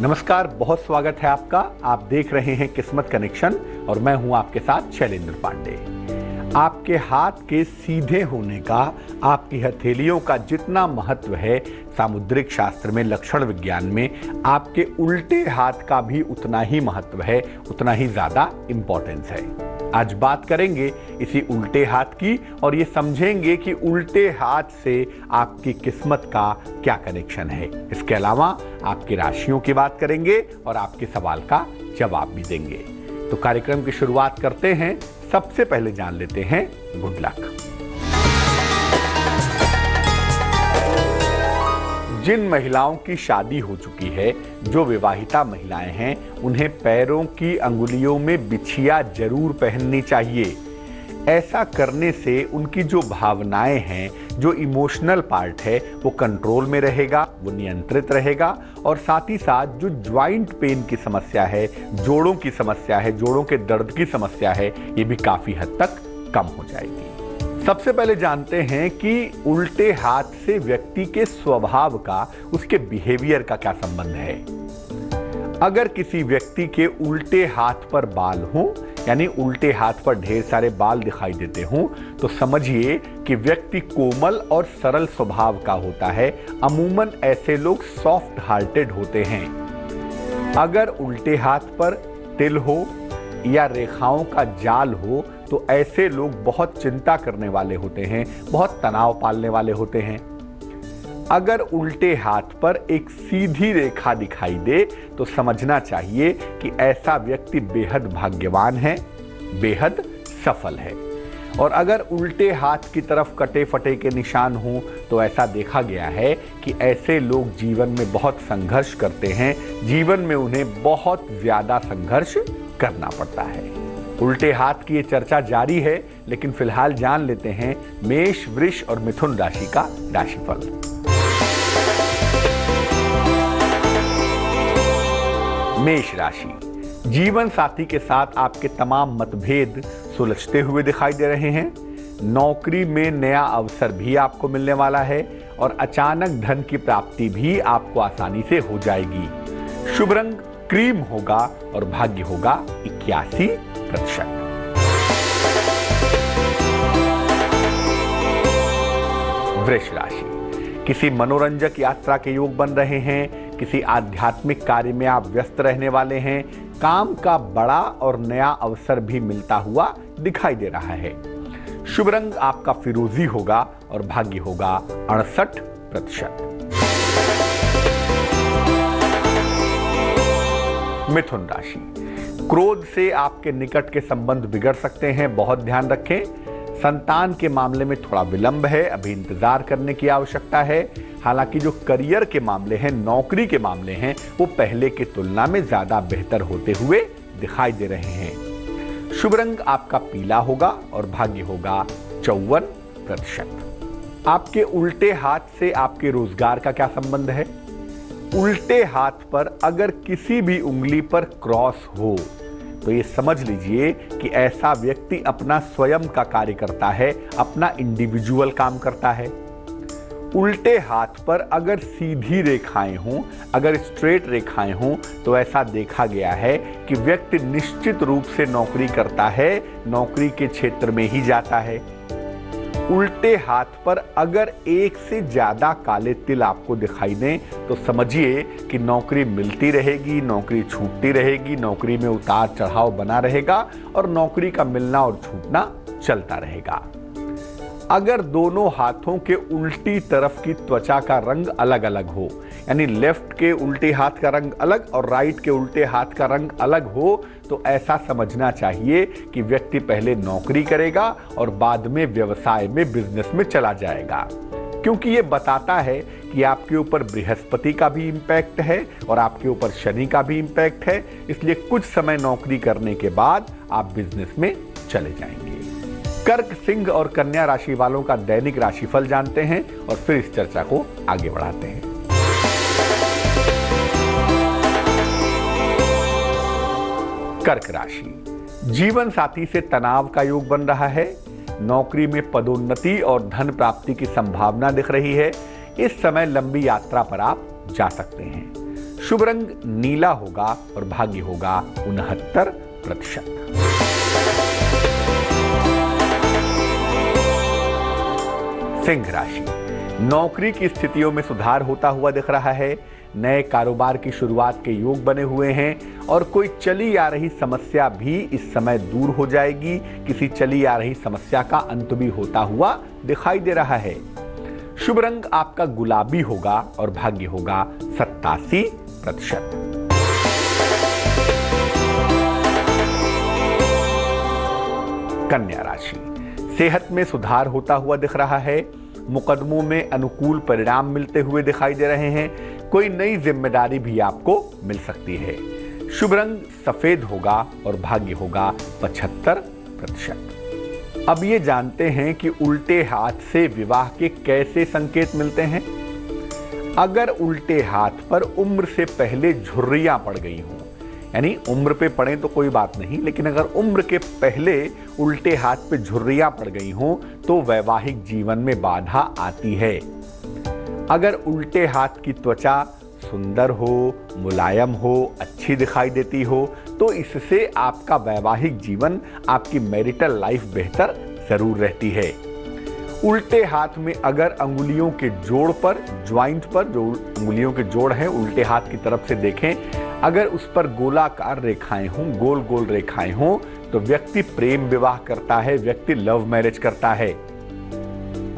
नमस्कार, बहुत स्वागत है आपका। आप देख रहे हैं किस्मत कनेक्शन और मैं हूं आपके साथ शैलेंद्र पांडे। आपके हाथ के सीधे होने का, आपकी हथेलियों का जितना महत्व है सामुद्रिक शास्त्र में, लक्षण विज्ञान में, आपके उल्टे हाथ का भी उतना ही महत्व है, उतना ही ज्यादा इंपॉर्टेंस है। आज बात करेंगे इसी उल्टे हाथ की और ये समझेंगे कि उल्टे हाथ से आपकी किस्मत का क्या कनेक्शन है। इसके अलावा आपकी राशियों की बात करेंगे और आपके सवाल का जवाब भी देंगे। तो कार्यक्रम की शुरुआत करते हैं। सबसे पहले जान लेते हैं गुड लक। जिन महिलाओं की शादी हो चुकी है, जो विवाहिता महिलाएं हैं, उन्हें पैरों की अंगुलियों में बिछिया जरूर पहननी चाहिए। ऐसा करने से उनकी जो भावनाएं हैं, जो इमोशनल पार्ट है, वो कंट्रोल में रहेगा, वो नियंत्रित रहेगा और साथ ही साथ जो ज्वाइंट पेन की समस्या है, जोड़ों की समस्या है, जोड़ों के दर्द की समस्या है, ये भी काफी हद तक कम हो जाएगी। सबसे पहले जानते हैं कि उल्टे हाथ से व्यक्ति के स्वभाव का, उसके बिहेवियर का क्या संबंध है। अगर किसी व्यक्ति के उल्टे हाथ पर बाल हों, यानी उल्टे हाथ पर ढेर सारे बाल दिखाई देते हों, तो समझिए कि व्यक्ति कोमल और सरल स्वभाव का होता है। अमूमन ऐसे लोग सॉफ्ट हार्टेड होते हैं। अगर उल्टे हाथ पर तिल हो या रेखाओं का जाल हो, तो ऐसे लोग बहुत चिंता करने वाले होते हैं, बहुत तनाव पालने वाले होते हैं। अगर उल्टे हाथ पर एक सीधी रेखा दिखाई दे, तो समझना चाहिए कि ऐसा व्यक्ति बेहद भाग्यवान है, बेहद सफल है। और अगर उल्टे हाथ की तरफ कटे फटे के निशान हों, तो ऐसा देखा गया है कि ऐसे लोग जीवन में बहुत संघर्ष करते हैं, जीवन में उन्हें बहुत ज्यादा संघर्ष करना पड़ता है। उल्टे हाथ की ये चर्चा जारी है, लेकिन फिलहाल जान लेते हैं मेष, वृष और मिथुन राशि का राशिफल। मेष राशि, जीवन साथी के साथ आपके तमाम मतभेद सुलझते हुए दिखाई दे रहे हैं। नौकरी में नया अवसर भी आपको मिलने वाला है और अचानक धन की प्राप्ति भी आपको आसानी से हो जाएगी। शुभ रंग क्रीम होगा और भाग्य होगा 81%। वृष राशि, किसी मनोरंजक यात्रा के योग बन रहे हैं, किसी आध्यात्मिक कार्य में आप व्यस्त रहने वाले हैं, काम का बड़ा और नया अवसर भी मिलता हुआ दिखाई दे रहा है। शुभ रंग आपका फिरोजी होगा और भाग्य होगा 68%। मिथुन राशि, क्रोध से आपके निकट के संबंध बिगड़ सकते हैं, बहुत ध्यान रखें। संतान के मामले में थोड़ा विलंब है, अभी इंतजार करने की आवश्यकता है। हालांकि जो करियर के मामले हैं, नौकरी के मामले हैं, वो पहले की तुलना में ज्यादा बेहतर होते हुए दिखाई दे रहे हैं। शुभ रंग आपका पीला होगा और भाग्य होगा 54%। आपके उल्टे हाथ से आपके रोजगार का क्या संबंध है। उल्टे हाथ पर अगर किसी भी उंगली पर क्रॉस हो, तो ये समझ लीजिए कि ऐसा व्यक्ति अपना स्वयं का कार्य करता है, अपना इंडिविजुअल काम करता है। उल्टे हाथ पर अगर सीधी रेखाएं हों, अगर स्ट्रेट रेखाएं हों, तो ऐसा देखा गया है कि व्यक्ति निश्चित रूप से नौकरी करता है, नौकरी के क्षेत्र में ही जाता है। उल्टे हाथ पर अगर एक से ज्यादा काले तिल आपको दिखाई दें, तो समझिए कि नौकरी मिलती रहेगी, नौकरी छूटती रहेगी, नौकरी में उतार चढ़ाव बना रहेगा और नौकरी का मिलना और छूटना चलता रहेगा। अगर दोनों हाथों के उल्टी तरफ की त्वचा का रंग अलग अलग हो, यानी लेफ्ट के उल्टे हाथ का रंग अलग और राइट के उल्टे हाथ का रंग अलग हो, तो ऐसा समझना चाहिए कि व्यक्ति पहले नौकरी करेगा और बाद में व्यवसाय में, बिजनेस में चला जाएगा। क्योंकि ये बताता है कि आपके ऊपर बृहस्पति का भी इंपैक्ट है और आपके ऊपर शनि का भी इंपैक्ट है, इसलिए कुछ समय नौकरी करने के बाद आप बिजनेस में चले जाएंगे। कर्क, सिंह और कन्या राशि वालों का दैनिक राशिफल जानते हैं और फिर इस चर्चा को आगे बढ़ाते हैं। कर्क राशि, जीवन साथी से तनाव का योग बन रहा है। नौकरी में पदोन्नति और धन प्राप्ति की संभावना दिख रही है। इस समय लंबी यात्रा पर आप जा सकते हैं। शुभ रंग नीला होगा और भाग्य होगा 69%। सिंह राशि, नौकरी की स्थितियों में सुधार होता हुआ दिख रहा है। नए कारोबार की शुरुआत के योग बने हुए हैं और कोई चली आ रही समस्या भी इस समय दूर हो जाएगी। किसी चली आ रही समस्या का अंत भी होता हुआ दिखाई दे रहा है। शुभ रंग आपका गुलाबी होगा और भाग्य होगा 87%। कन्या राशि, सेहत में सुधार होता हुआ दिख रहा है। मुकदमों में अनुकूल परिणाम मिलते हुए दिखाई दे रहे हैं। कोई नई जिम्मेदारी भी आपको मिल सकती है। शुभ रंग सफेद होगा और भाग्य होगा 75%। अब ये जानते हैं कि उल्टे हाथ से विवाह के कैसे संकेत मिलते हैं। अगर उल्टे हाथ पर उम्र से पहले झुर्रियां पड़ गई हों, यानी उम्र पे पड़े तो कोई बात नहीं, लेकिन अगर उम्र के पहले उल्टे हाथ पे झुर्रियां पड़ गई हों तो वैवाहिक जीवन में बाधा आती है। अगर उल्टे हाथ की त्वचा सुंदर हो, मुलायम हो, अच्छी दिखाई देती हो तो इससे आपका वैवाहिक जीवन, आपकी मैरिटल लाइफ बेहतर जरूर रहती है। उल्टे हाथ में अगर अंगुलियों के जोड़ पर, ज्वाइंट पर, जो अंगुलियों के जोड़ हैं उल्टे हाथ की तरफ से देखें, अगर उस पर गोलाकार रेखाएं हों, गोल गोल रेखाएं हों तो व्यक्ति प्रेम विवाह करता है, व्यक्ति लव मैरिज करता है।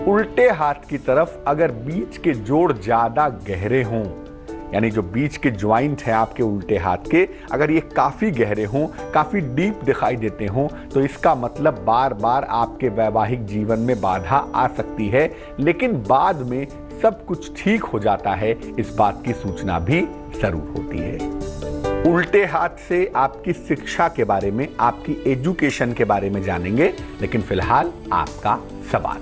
उल्टे हाथ की तरफ अगर बीच के जोड़ ज्यादा गहरे हों, यानी जो बीच के ज्वाइंट है आपके उल्टे हाथ के, अगर ये काफी गहरे हों, काफी डीप दिखाई देते हों तो इसका मतलब बार बार आपके वैवाहिक जीवन में बाधा आ सकती है, लेकिन बाद में सब कुछ ठीक हो जाता है, इस बात की सूचना भी जरूर होती है। उल्टे हाथ से आपकी शिक्षा के बारे में, आपकी एजुकेशन के बारे में जानेंगे, लेकिन फिलहाल आपका सवाल।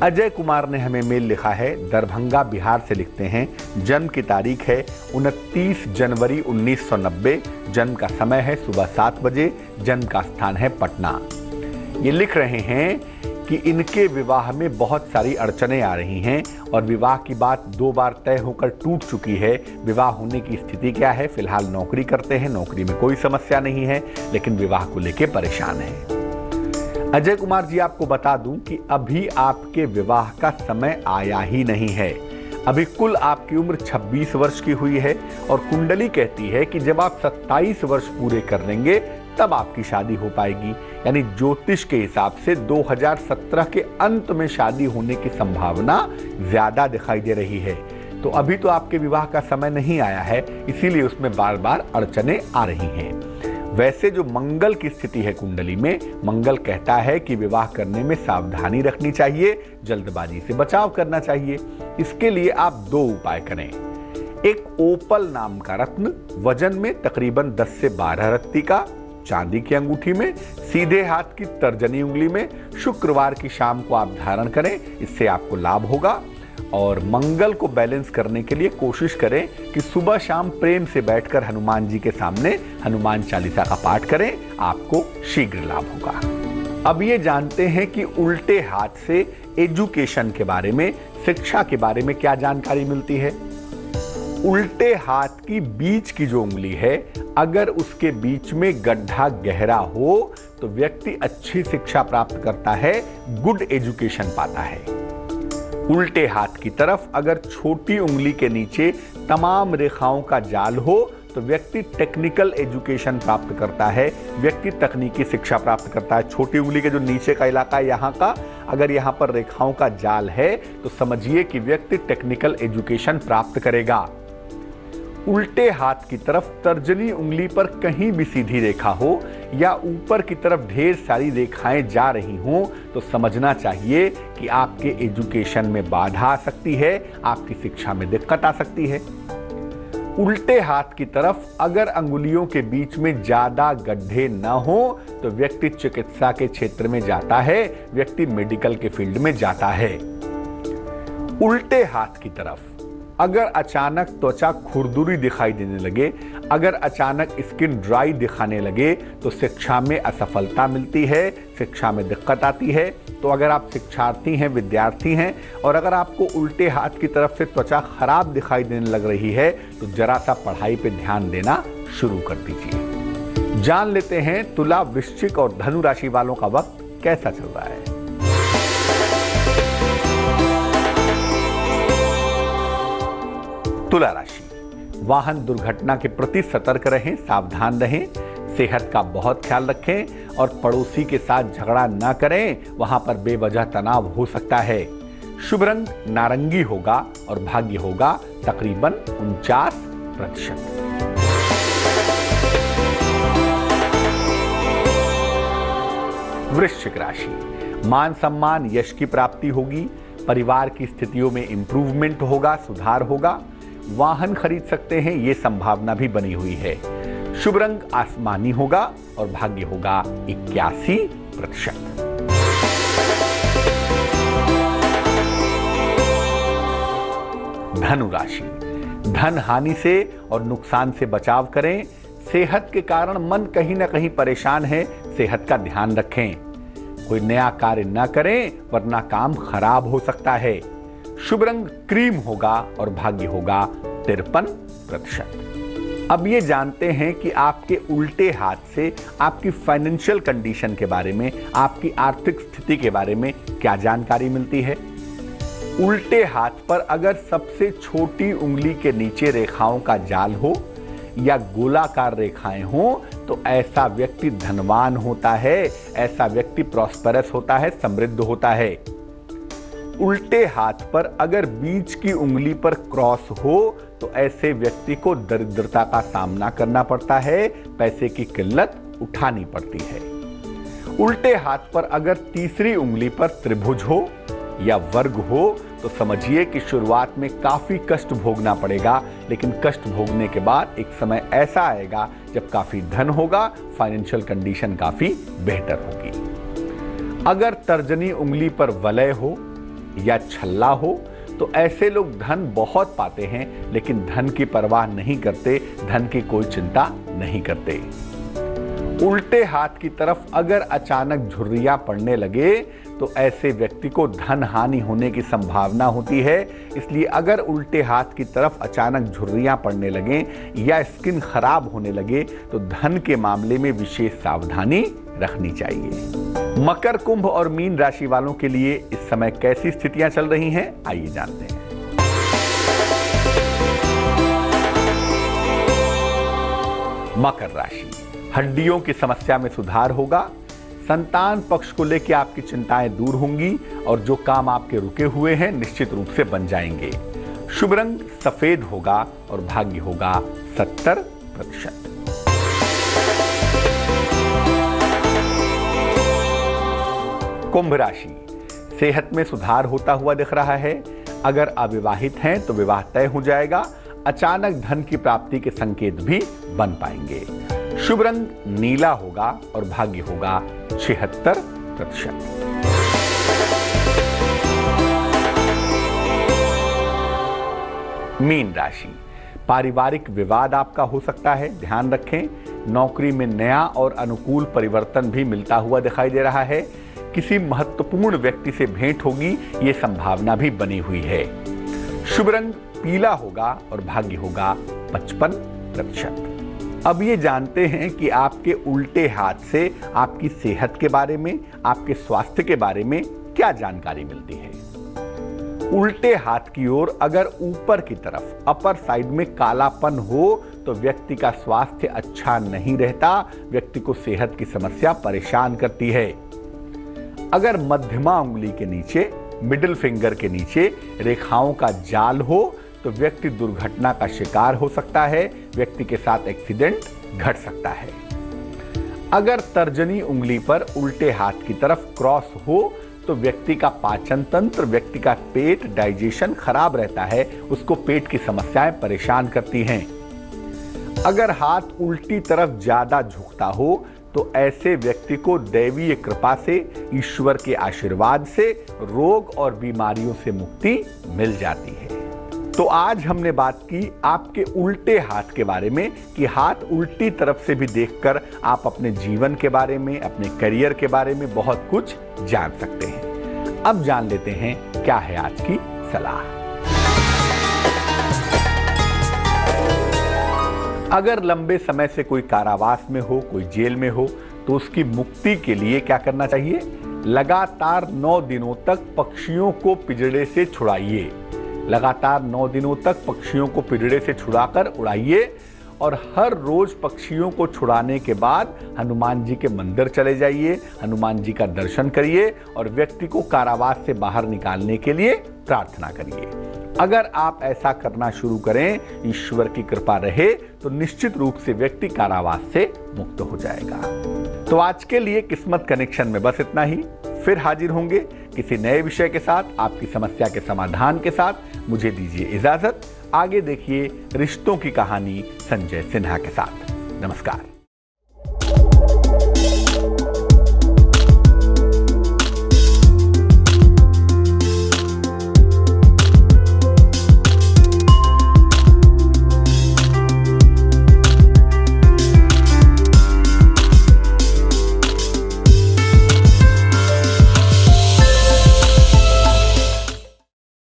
अजय कुमार ने हमें मेल लिखा है, दरभंगा बिहार से लिखते हैं। जन्म की तारीख है 29 जनवरी 1990, जन्म का समय है सुबह 7 बजे, जन्म का स्थान है पटना। ये लिख रहे हैं कि इनके विवाह में बहुत सारी अड़चनें आ रही हैं और विवाह की बात 2 बार तय होकर टूट चुकी है। विवाह होने की स्थिति क्या है? फिलहाल नौकरी करते हैं, नौकरी में कोई समस्या नहीं है, लेकिन विवाह को लेकर परेशान है। अजय कुमार जी, आपको बता दूं कि अभी आपके विवाह का समय आया ही नहीं है। अभी कुल आपकी उम्र 26 वर्ष की हुई है और कुंडली कहती है कि जब आप 27 वर्ष पूरे कर लेंगे तब आपकी शादी हो पाएगी। यानी ज्योतिष के हिसाब से 2017 के अंत में शादी होने की संभावना ज्यादा दिखाई दे रही है। तो अभी तो आपके विवाह का समय नहीं आया है, इसीलिए उसमें बार बार अड़चनें आ रही हैं। वैसे जो मंगल की स्थिति है कुंडली में, मंगल कहता है कि विवाह करने में सावधानी रखनी चाहिए, जल्दबाजी से बचाव करना चाहिए। इसके लिए आप 2 उपाय करें। एक ओपल नाम का रत्न, वजन में तकरीबन 10 से 12 रत्ती का, चांदी की अंगूठी में, सीधे हाथ की तर्जनी उंगली में, शुक्रवार की शाम को आप धारण करें, इससे आपको लाभ होगा। और मंगल को बैलेंस करने के लिए कोशिश करें कि सुबह शाम प्रेम से बैठकर हनुमान जी के सामने हनुमान चालीसा का पाठ करें, आपको शीघ्र लाभ होगा। अब ये जानते हैं कि उल्टे हाथ से एजुकेशन के बारे में, शिक्षा के बारे में क्या जानकारी मिलती है। उल्टे हाथ की बीच की जो उंगली है, अगर उसके बीच में गड्ढा गहरा हो तो व्यक्ति अच्छी शिक्षा प्राप्त करता है, गुड एजुकेशन पाता है। उल्टे हाथ की तरफ अगर छोटी उंगली के नीचे तमाम रेखाओं का जाल हो तो व्यक्ति टेक्निकल एजुकेशन प्राप्त करता है, व्यक्ति तकनीकी शिक्षा प्राप्त करता है। छोटी उंगली के जो नीचे का इलाका है यहाँ का, अगर यहाँ पर रेखाओं का जाल है तो समझिए कि व्यक्ति टेक्निकल एजुकेशन प्राप्त करेगा। उल्टे हाथ की तरफ तर्जनी उंगली पर कहीं भी सीधी रेखा हो या ऊपर की तरफ ढेर सारी रेखाएं जा रही हों तो समझना चाहिए कि आपके एजुकेशन में बाधा आ सकती है, आपकी शिक्षा में दिक्कत आ सकती है। उल्टे हाथ की तरफ अगर अंगुलियों के बीच में ज्यादा गड्ढे न हो तो व्यक्ति चिकित्सा के क्षेत्र में जाता है, व्यक्ति मेडिकल के फील्ड में जाता है। उल्टे हाथ की तरफ अगर अचानक त्वचा खुरदुरी दिखाई देने लगे, अगर अचानक स्किन ड्राई दिखाने लगे तो शिक्षा में असफलता मिलती है, शिक्षा में दिक्कत आती है। तो अगर आप शिक्षार्थी हैं, विद्यार्थी हैं और अगर आपको उल्टे हाथ की तरफ से त्वचा खराब दिखाई देने लग रही है तो जरा सा पढ़ाई पे ध्यान देना शुरू कर दीजिए। जान लेते हैं तुला, वृश्चिक और धनु राशि वालों का वक्त कैसा चल रहा है। तुला राशि, वाहन दुर्घटना के प्रति सतर्क रहें, सावधान रहें, सेहत का बहुत ख्याल रखें और पड़ोसी के साथ झगड़ा न करें, वहां पर बेवजह तनाव हो सकता है। शुभ रंग नारंगी होगा और भाग्य होगा तकरीबन 49%। वृश्चिक राशि, मान सम्मान यश की प्राप्ति होगी, परिवार की स्थितियों में इंप्रूवमेंट होगा, सुधार होगा, वाहन खरीद सकते हैं, ये संभावना भी बनी हुई है। शुभ रंग आसमानी होगा और भाग्य होगा 81%। धनु राशि, धन हानि से और नुकसान से बचाव करें। सेहत के कारण मन कहीं ना कहीं परेशान है, सेहत का ध्यान रखें। कोई नया कार्य न करें वरना काम खराब हो सकता है। शुभ रंग क्रीम होगा और भाग्य होगा 53%। अब ये जानते हैं कि आपके उल्टे हाथ से आपकी फाइनेंशियल कंडीशन के बारे में, आपकी आर्थिक स्थिति के बारे में क्या जानकारी मिलती है। उल्टे हाथ पर अगर सबसे छोटी उंगली के नीचे रेखाओं का जाल हो या गोलाकार रेखाएं हो तो ऐसा व्यक्ति धनवान होता है, ऐसा व्यक्ति प्रॉस्पेरस होता है, समृद्ध होता है। उल्टे हाथ पर अगर बीच की उंगली पर क्रॉस हो तो ऐसे व्यक्ति को दरिद्रता का सामना करना पड़ता है, पैसे की किल्लत उठानी पड़ती है। उल्टे हाथ पर अगर तीसरी उंगली पर त्रिभुज हो या वर्ग हो तो समझिए कि शुरुआत में काफी कष्ट भोगना पड़ेगा, लेकिन कष्ट भोगने के बाद एक समय ऐसा आएगा जब काफी धन होगा, फाइनेंशियल कंडीशन काफी बेहतर होगी। अगर तर्जनी उंगली पर वलय हो या छल्ला हो तो ऐसे लोग धन बहुत पाते हैं, लेकिन धन की परवाह नहीं करते, धन की कोई चिंता नहीं करते। उल्टे हाथ की तरफ अगर अचानक झुर्रियां पड़ने लगे तो ऐसे व्यक्ति को धन हानि होने की संभावना होती है। इसलिए अगर उल्टे हाथ की तरफ अचानक झुर्रियां पड़ने लगे या स्किन खराब होने लगे तो धन के मामले में विशेष सावधानी रखनी चाहिए। मकर, कुंभ और मीन राशि वालों के लिए इस समय कैसी स्थितियां चल रही हैं, आइए जानते हैं। मकर राशि, हड्डियों की समस्या में सुधार होगा, संतान पक्ष को लेकर आपकी चिंताएं दूर होंगी और जो काम आपके रुके हुए हैं निश्चित रूप से बन जाएंगे। शुभ रंग सफेद होगा और भाग्य होगा 70%। कुंभ राशि, सेहत में सुधार होता हुआ दिख रहा है। अगर अविवाहित हैं तो विवाह तय हो जाएगा। अचानक धन की प्राप्ति के संकेत भी बन पाएंगे। शुभ रंग नीला होगा और भाग्य होगा 76%। मीन राशि, पारिवारिक विवाद आपका हो सकता है, ध्यान रखें। नौकरी में नया और अनुकूल परिवर्तन भी मिलता हुआ दिखाई दे रहा है। किसी महत्वपूर्ण व्यक्ति से भेंट होगी, ये संभावना भी बनी हुई है। शुभ रंग पीला होगा और भाग्य होगा 55%। अब ये जानते हैं कि आपके उल्टे हाथ से आपकी सेहत के बारे में, आपके स्वास्थ्य के बारे में क्या जानकारी मिलती है। उल्टे हाथ की ओर अगर ऊपर की तरफ अपर साइड में कालापन हो तो व्यक्ति का स्वास्थ्य अच्छा नहीं रहता, व्यक्ति को सेहत की समस्या परेशान करती है। अगर मध्यमा उंगली के नीचे, मिडिल फिंगर के नीचे रेखाओं का जाल हो तो व्यक्ति दुर्घटना का शिकार हो सकता है, व्यक्ति के साथ एक्सीडेंट घट सकता है। अगर तर्जनी उंगली पर उल्टे हाथ की तरफ क्रॉस हो तो व्यक्ति का पाचन तंत्र, व्यक्ति का पेट, डाइजेशन खराब रहता है, उसको पेट की समस्याएं परेशान करती हैं। अगर हाथ उल्टी तरफ ज्यादा झुकता हो तो ऐसे व्यक्ति को दैवीय कृपा से, ईश्वर के आशीर्वाद से रोग और बीमारियों से मुक्ति मिल जाती है। तो आज हमने बात की आपके उल्टे हाथ के बारे में कि हाथ उल्टी तरफ से भी देखकर आप अपने जीवन के बारे में, अपने करियर के बारे में बहुत कुछ जान सकते हैं। अब जान लेते हैं क्या है आज की सलाह। अगर लंबे समय से कोई कारावास में हो, कोई जेल में हो, तो उसकी मुक्ति के लिए क्या करना चाहिए? लगातार 9 दिनों तक पक्षियों को पिंजड़े से छुड़ाइए। लगातार 9 दिनों तक पक्षियों को पिंजड़े से छुड़ाकर उड़ाइए और हर रोज पक्षियों को छुड़ाने के बाद हनुमान जी के मंदिर चले जाइए, हनुमान जी का दर्शन करिए और व्यक्ति को कारावास से बाहर निकालने के लिए प्रार्थना करिए। अगर आप ऐसा करना शुरू करें, ईश्वर की कृपा रहे, तो निश्चित रूप से व्यक्ति कारावास से मुक्त हो जाएगा। तो आज के लिए किस्मत कनेक्शन में बस इतना ही। फिर हाजिर होंगे किसी नए विषय के साथ, आपकी समस्या के समाधान के साथ। मुझे दीजिए इजाजत। आगे देखिए रिश्तों की कहानी संजय सिन्हा के साथ। नमस्कार।